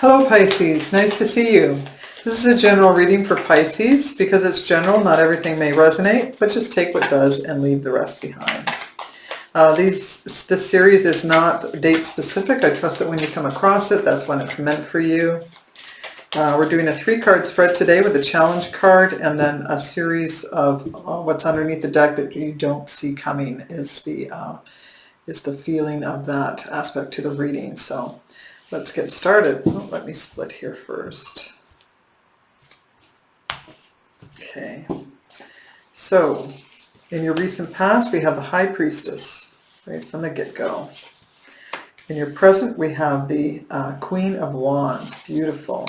Hello Pisces, nice to see you. This is a general reading for Pisces. Because it's general, not everything may resonate, but just take what does and leave the rest behind. This series is not date specific. I trust that when you come across it, that's when it's meant for you. We're doing a 3-card spread today with a challenge card, and then a series of what's underneath the deck that you don't see coming is the feeling of that aspect to the reading. So let's get started. Oh, let me split here first. Okay. So in your recent past, we have the High Priestess, right from the get-go. In your present, we have the Queen of Wands, beautiful.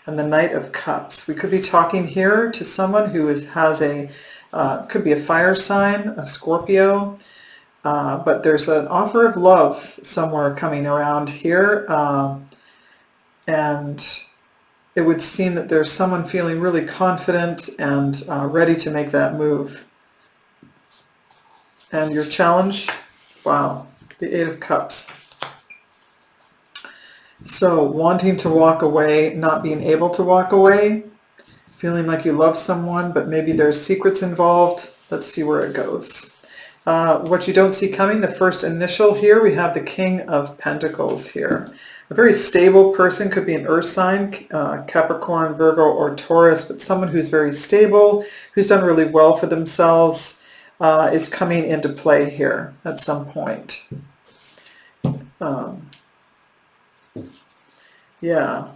And the Knight of Cups. We could be talking here to someone who has could be a fire sign, a Scorpio, but there's an offer of love somewhere coming around here, and it would seem that there's someone feeling really confident and ready to make that move. And your challenge, wow, the Eight of Cups. So wanting to walk away, not being able to walk away, feeling like you love someone, but maybe there's secrets involved. Let's see where it goes. What you don't see coming, the first initial here, we have the King of Pentacles here. A very stable person, could be an earth sign, Capricorn, Virgo, or Taurus, but someone who's very stable, who's done really well for themselves, is coming into play here at some point. Yeah.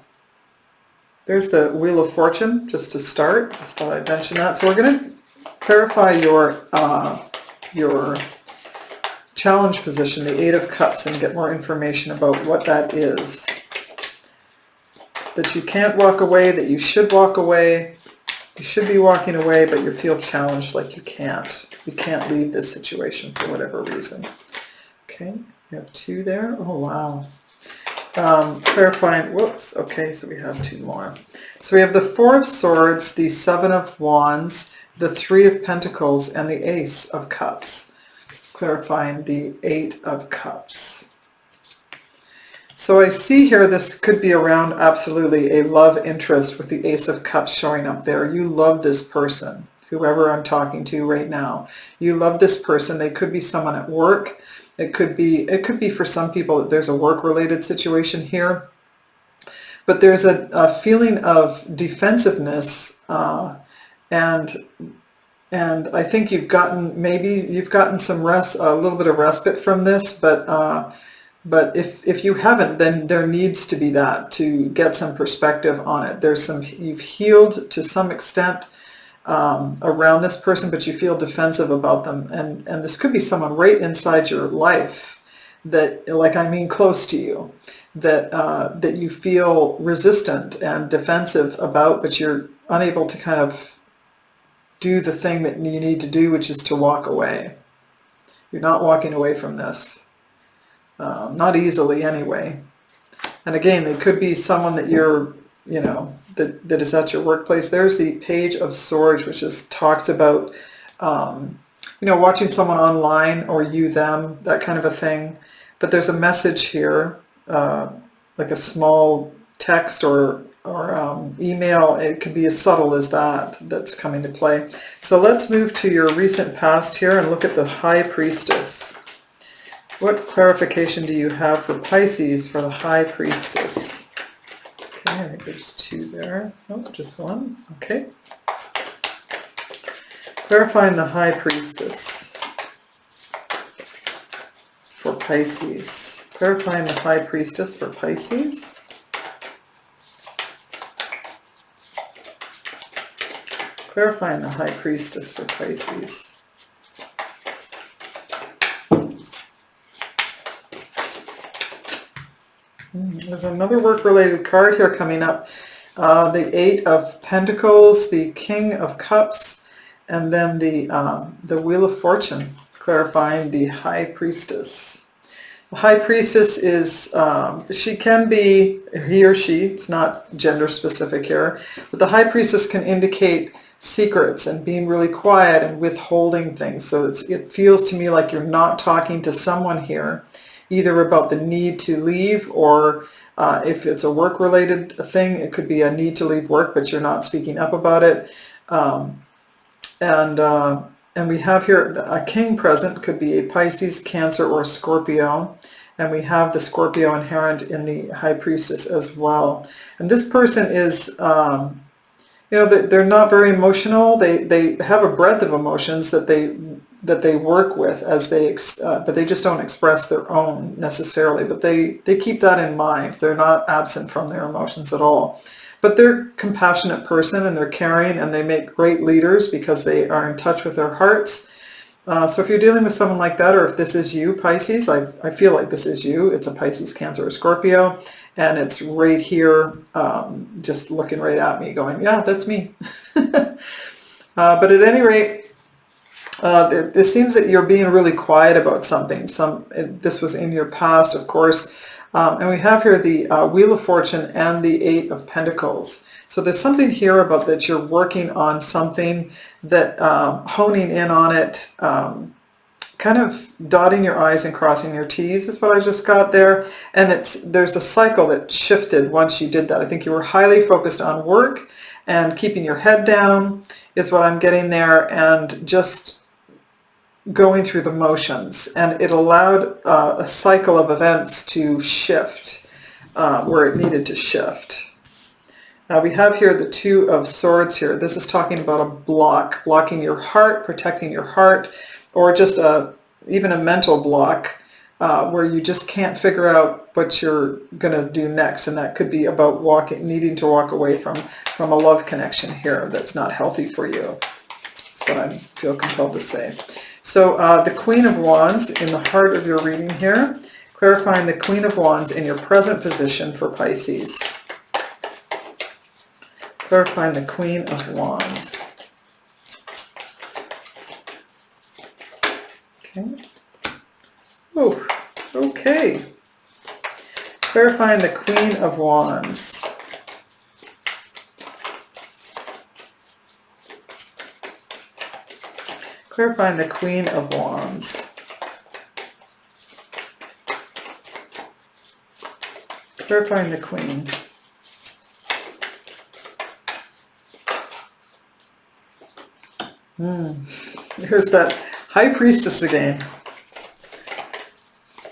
There's the Wheel of Fortune, just to start. Just thought I'd mention that. So we're going to clarify your challenge position, the Eight of Cups, and get more information about what that is. That you can't walk away, that you should walk away. You should be walking away, but you feel challenged like you can't. You can't leave this situation for whatever reason. Okay, you have 2 there. Oh, wow. Clarifying, whoops, okay, so we have 2 more. So we have the 4 of Swords, the 7 of Wands, the 3 of Pentacles, and the Ace of Cups. Clarifying the 8 of Cups. So I see here this could be around absolutely a love interest with the Ace of Cups showing up there. You love this person, whoever I'm talking to right now. You love this person. They could be someone at work. It could be for some people that there's a work-related situation here. But there's a feeling of defensiveness, and I think you've gotten some rest, a little bit of respite from this, but if you haven't, then there needs to be that to get some perspective on it. You've healed to some extent around this person, but you feel defensive about them, and this could be someone right inside your life that, like, I mean close to you, that you feel resistant and defensive about, but you're unable to kind of do the thing that you need to do, which is to walk away. You're not walking away from this, not easily anyway. And again, they could be someone that you're, that is at your workplace. There's the Page of Swords, which talks about, watching someone online, or you, them, that kind of a thing. But there's a message here, like a small text or email. It could be as subtle as that's coming to play. So let's move to your recent past here and look at the High Priestess. What clarification do you have for Pisces for the High Priestess? Okay, I think there's 2 there. Oh, just 1. Okay. Clarifying the High Priestess for Pisces. Clarifying the High Priestess for Pisces. Clarifying the High Priestess for Pisces. There's another work-related card here coming up. The 8 of Pentacles, the King of Cups, and then the Wheel of Fortune, clarifying the High Priestess. The High Priestess is, she can be, he or she, it's not gender specific here, but the High Priestess can indicate secrets and being really quiet and withholding things. So it feels to me like you're not talking to someone here either about the need to leave, or if it's a work-related thing, it could be a need to leave work, but you're not speaking up about it. And we have here a king present, could be a Pisces, Cancer, or Scorpio. And we have the Scorpio inherent in the High Priestess as well. And this person is, they're not very emotional. They have a breadth of emotions that they work with as but they just don't express their own necessarily. But they keep that in mind. They're not absent from their emotions at all. But they're a compassionate person, and they're caring, and they make great leaders because they are in touch with their hearts. So if you're dealing with someone like that, or if this is you, Pisces, I feel like this is you. It's a Pisces, Cancer, or Scorpio, and it's right here, just looking right at me going, yeah, that's me. But at any rate, it seems that you're being really quiet about something. This was in your past, of course. And we have here the Wheel of Fortune and the Eight of Pentacles. So there's something here about that you're working on something, that honing in on it, kind of dotting your I's and crossing your T's is what I just got there. And there's a cycle that shifted once you did that. I think you were highly focused on work and keeping your head down is what I'm getting there, and just going through the motions, and it allowed a cycle of events to shift where it needed to shift. Now we have here the Two of Swords here. This is talking about a blocking your heart, protecting your heart, or just even a mental block where you just can't figure out what you're going to do next. And that could be about needing to walk away from a love connection here that's not healthy for you. That's what I feel compelled to say. So the Queen of Wands in the heart of your reading here, clarifying the Queen of Wands in your present position for Pisces. Clarifying the Queen of Wands. Okay. Oh, okay. Clarifying the Queen of Wands. Clarifying the Queen of Wands. Clarifying the Queen. Here's that High Priestess again.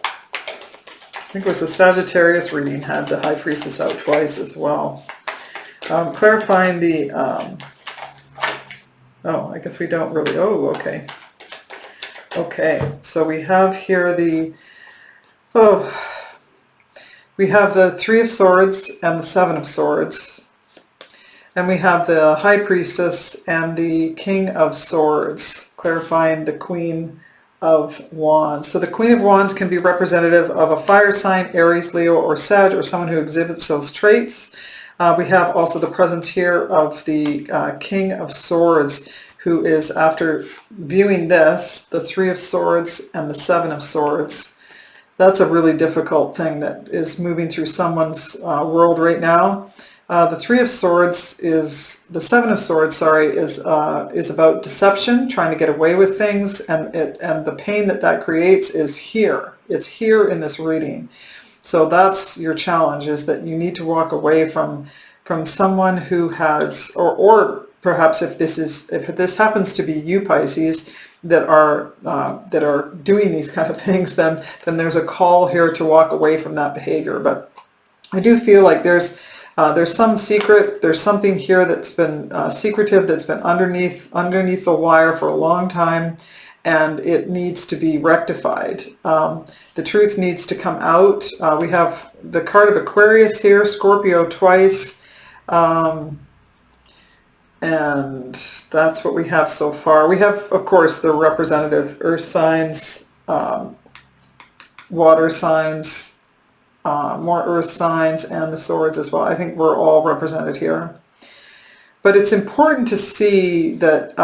I think it was the Sagittarius reading had the High Priestess out twice as well. Clarifying the... oh, I guess we don't really... oh, okay. Okay, so we have here the... we have the Three of Swords and the Seven of Swords. And we have the High Priestess and the King of Swords, clarifying the Queen of Wands. So the Queen of Wands can be representative of a fire sign, Aries, Leo, or Sag, or someone who exhibits those traits. We have also the presence here of the King of Swords, who is, after viewing this, the Three of Swords and the Seven of Swords. That's a really difficult thing that is moving through someone's world right now. The Three of Swords is, the Seven of Swords, sorry, is about deception, trying to get away with things, and the pain that creates is here. It's here in this reading. So that's your challenge, is that you need to walk away from someone who has, or perhaps if this happens to be you, Pisces, that are doing these kind of things, then there's a call here to walk away from that behavior. But I do feel like there's some secret, there's something here that's been secretive, that's been underneath the wire for a long time, and it needs to be rectified. The truth needs to come out. We have the card of Aquarius here, Scorpio twice, and that's what we have so far. We have, of course, the representative earth signs, water signs, more earth signs, and the swords as well. I think we're all represented here. But it's important to see that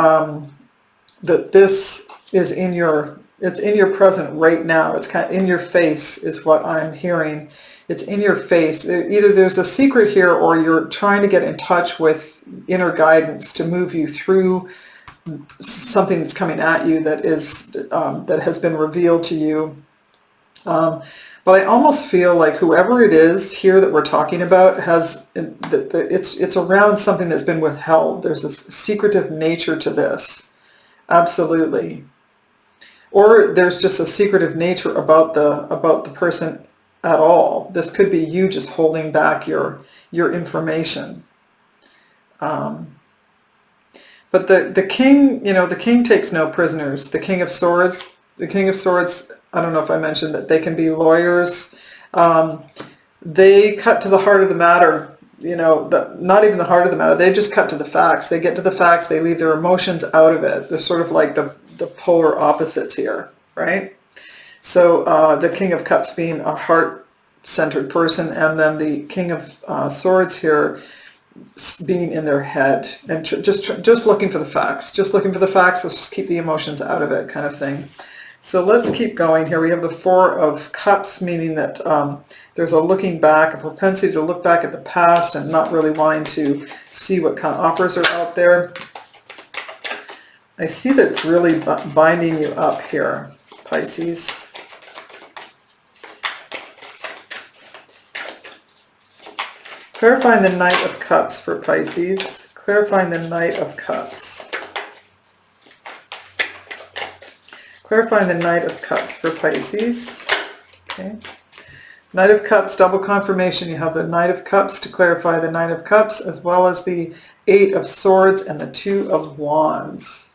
that this is it's in your present right now. It's kind of in your face is what I'm hearing. It's in your face. Either there's a secret here, or you're trying to get in touch with inner guidance to move you through something that's coming at you that has been revealed to you. But I almost feel like whoever it is here that we're talking about has, it's around something that's been withheld. There's a secretive nature to this. Absolutely. Or there's just a secretive nature about the person at all. This could be you just holding back your information. But the king, the king takes no prisoners. The King of Swords, I don't know if I mentioned that they can be lawyers. They cut to the heart of the matter. Not even the heart of the matter. They just cut to the facts. They get to the facts. They leave their emotions out of it. They're sort of like the polar opposites here, right? So the King of Cups being a heart-centered person, and then the King of Swords here being in their head and just looking for the facts. Just looking for the facts. Let's just keep the emotions out of it, kind of thing. So let's keep going here. We have the Four of Cups, meaning that there's a looking back, a propensity to look back at the past and not really wanting to see what kind of offers are out there. I see that it's really binding you up here, Pisces. Clarifying the Knight of Cups for Pisces. Clarifying the Knight of Cups. Clarifying the Knight of Cups for Pisces. Okay. Knight of Cups, double confirmation. You have the Knight of Cups to clarify the Knight of Cups, as well as the Eight of Swords and the Two of Wands.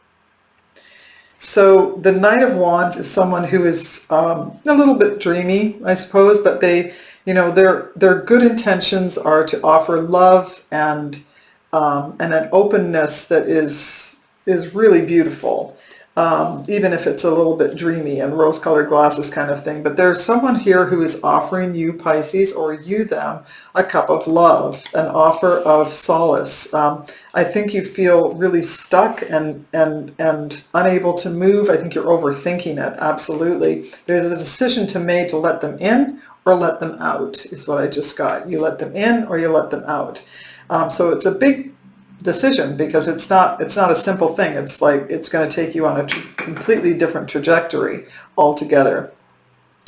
So the Knight of Wands is someone who is a little bit dreamy, I suppose, but they, their good intentions are to offer love and an openness that is really beautiful, even if it's a little bit dreamy and rose-colored glasses kind of thing. But there's someone here who is offering you, Pisces, or you them, a cup of love, an offer of solace. I think you feel really stuck and unable to move. I think you're overthinking it, absolutely. There's a decision to make to let them in or let them out, is what I just got. You let them in or you let them out. So it's a big decision, because it's not a simple thing. It's like it's going to take you on a completely different trajectory altogether.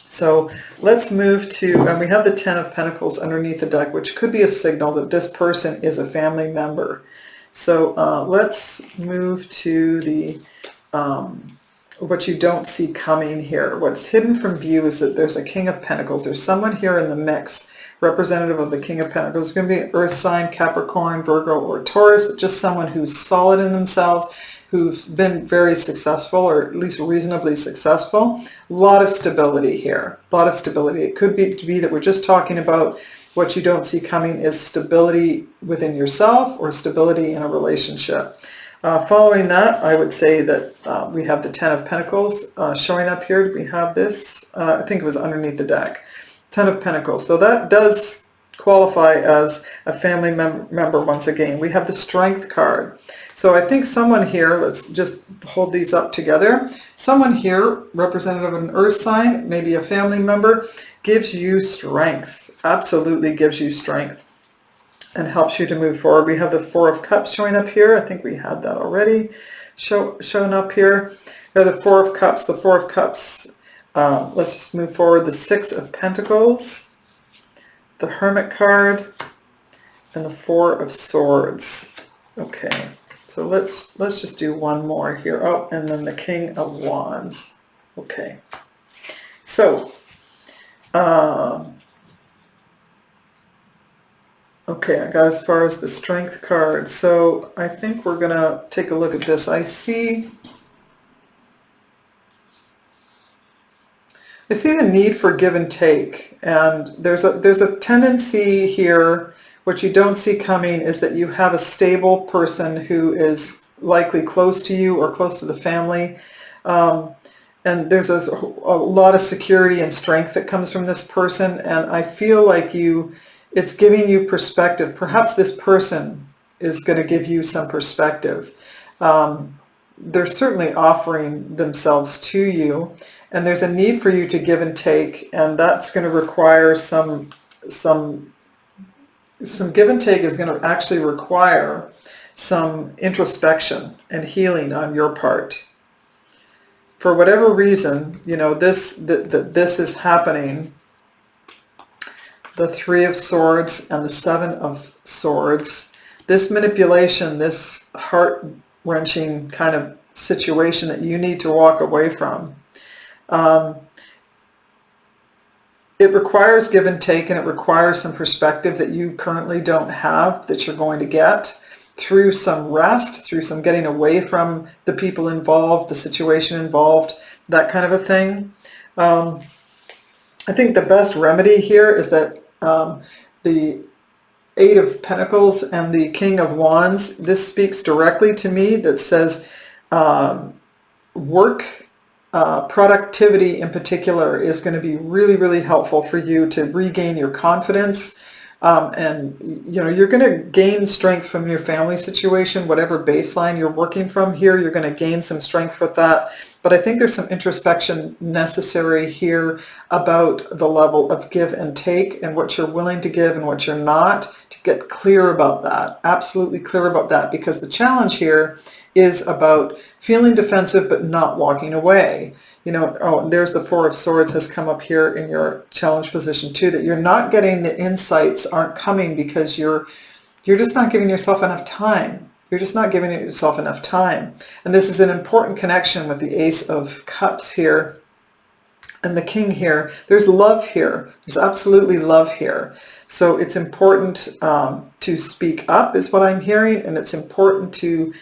So let's move to, and we have the Ten of Pentacles underneath the deck, which could be a signal that this person is a family member. So let's move to the what you don't see coming here. What's hidden from view is that there's a King of Pentacles. There's someone here in the mix, representative of the King of Pentacles. It's going to be an Earth sign, Capricorn, Virgo, or Taurus, but just someone who's solid in themselves, who's been very successful, or at least reasonably successful. A lot of stability here. A lot of stability. It could be that we're just talking about what you don't see coming is stability within yourself or stability in a relationship. Following that, I would say that we have the Ten of Pentacles showing up here. We have this, I think it was underneath the deck. Ten of Pentacles. So that does qualify as a family member once again. We have the Strength card. So I think someone here, let's just hold these up together. Someone here, representative of an Earth sign, maybe a family member, gives you strength. Absolutely gives you strength and helps you to move forward. We have the Four of Cups showing up here. I think we had that already showing up here. We have the Four of Cups. The Four of Cups. Let's just move forward. The Six of Pentacles, the Hermit card, and the Four of Swords. Okay, so let's just do one more here. Oh, and then the King of Wands. Okay, so okay, I got as far as the Strength card. So I think we're gonna take a look at this. I see the need for give and take, and there's a tendency here. What you don't see coming is that you have a stable person who is likely close to you or close to the family, and there's a lot of security and strength that comes from this person, and I feel like it's giving you perspective. Perhaps this person is going to give you some perspective. They're certainly offering themselves to you, and there's a need for you to give and take, and that's going to require some give and take is going to actually require some introspection and healing on your part. for whatever reason, you know, this is happening. The Three of Swords and the Seven of Swords. This manipulation, this heart-wrenching kind of situation that you need to walk away from. It requires give and take, and it requires some perspective that you currently don't have, that you're going to get through some rest, through some getting away from the people involved, the situation involved, that kind of a thing. I think the best remedy here is that the Eight of Pentacles and the King of Wands, this speaks directly to me, that says work, productivity in particular is going to be really, really helpful for you to regain your confidence. And, you know, you're going to gain strength from your family situation, whatever baseline you're working from here, you're going to gain some strength with that. But I think there's some introspection necessary here about the level of give and take and what you're willing to give and what you're not, to get clear about that, absolutely clear about that, because the challenge here is about feeling defensive but not walking away. You know, oh, and there's the Four of Swords has come up here in your challenge position too, that you're not getting, the insights aren't coming because you're just not giving yourself enough time. You're just not giving yourself enough time. And this is an important connection with the Ace of Cups here and the King here. There's love here. There's absolutely love here. So it's important to speak up is what I'm hearing, and it's important to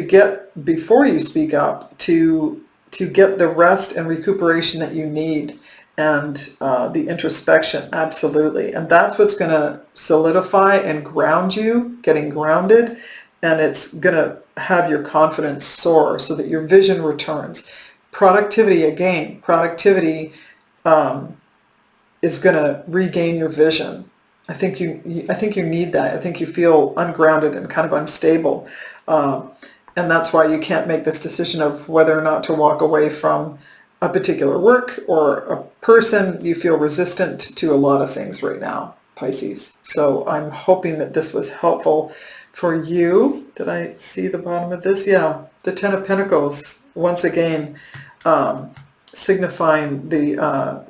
get, before you speak up, to get the rest and recuperation that you need, and the introspection, absolutely. And that's what's going to solidify and ground you, getting grounded, and it's going to have your confidence soar so that your vision returns. Productivity, again, productivity is going to regain your vision. I think you need that. I think you feel ungrounded and kind of unstable. And that's why you can't make this decision of whether or not to walk away from a particular work or a person. You feel resistant to a lot of things right now, Pisces. So I'm hoping that this was helpful for you. Did I see the bottom of this? Yeah, the Ten of Pentacles, once again, signifying the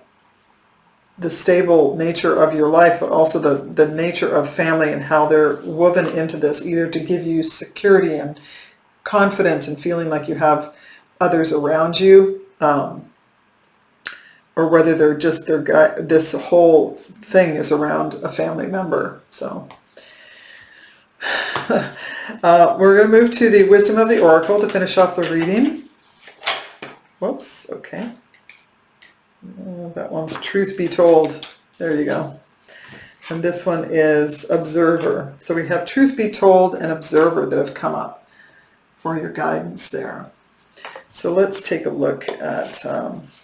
stable nature of your life, but also the nature of family and how they're woven into this, either to give you security and confidence and feeling like you have others around you, or whether they're just this whole thing is around a family member. So we're going to move to the Wisdom of the Oracle to finish off the reading. Whoops, okay. That one's Truth Be Told. There you go. And this one is Observer. So we have Truth Be Told and Observer that have come up for your guidance there. So let's take a look at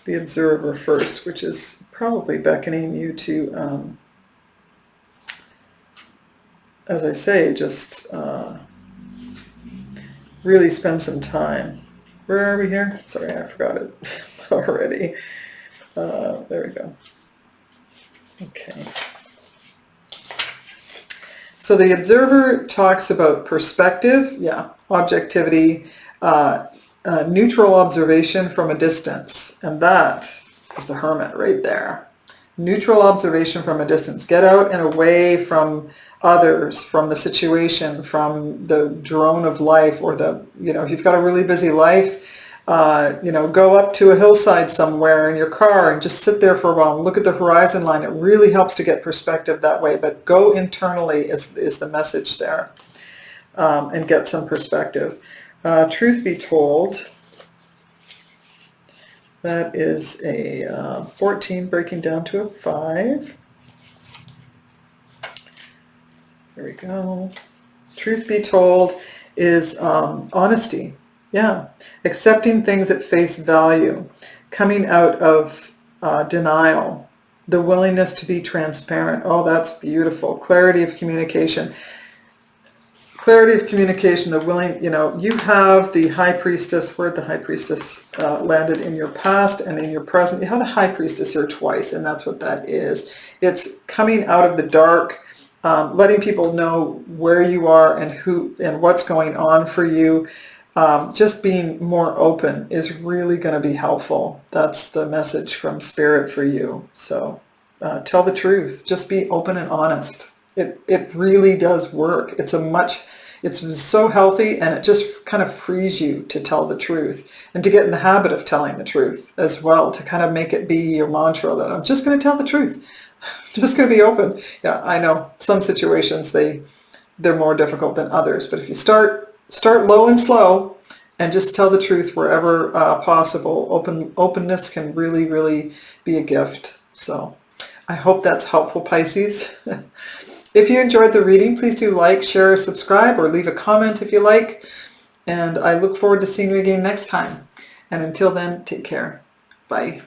the Observer first, which is probably beckoning you to, as I say, just really spend some time. Where are we here? Sorry, I forgot it already. There we go. Okay. So the Observer talks about perspective, yeah, objectivity, neutral observation from a distance, and that is the Hermit right there. Neutral observation from a distance. Get out and away from others, from the situation, from the drone of life, or the, you know, if you've got a really busy life, you know, go up to a hillside somewhere in your car and just sit there for a while and look at the horizon line. It really helps to get perspective that way, but go internally is the message there, and get some perspective. Truth be told, that is a 14 breaking down to a 5. There we go. Truth be told is honesty. Yeah, accepting things at face value, coming out of denial, the willingness to be transparent. Oh, that's beautiful. Clarity of communication. Clarity of communication, the willing, you know, you have the High Priestess, where the High Priestess landed in your past and in your present. You have the High Priestess here twice, and that's what that is. It's coming out of the dark, letting people know where you are and who and what's going on for you. just being more open is really going to be helpful. That's the message from Spirit for you. So tell the truth. Just be open and honest. It really does work. It's so healthy, and it just kind of frees you to tell the truth and to get in the habit of telling the truth as well, to kind of make it be your mantra that I'm just going to tell the truth. I'm just going to be open. Yeah, I know some situations they're more difficult than others, but if you start low and slow and just tell the truth wherever possible, openness can really, really be a gift. So I hope that's helpful, Pisces. If you enjoyed the reading, please do like, share, subscribe, or leave a comment if you like. And I look forward to seeing you again next time. And until then, take care. Bye.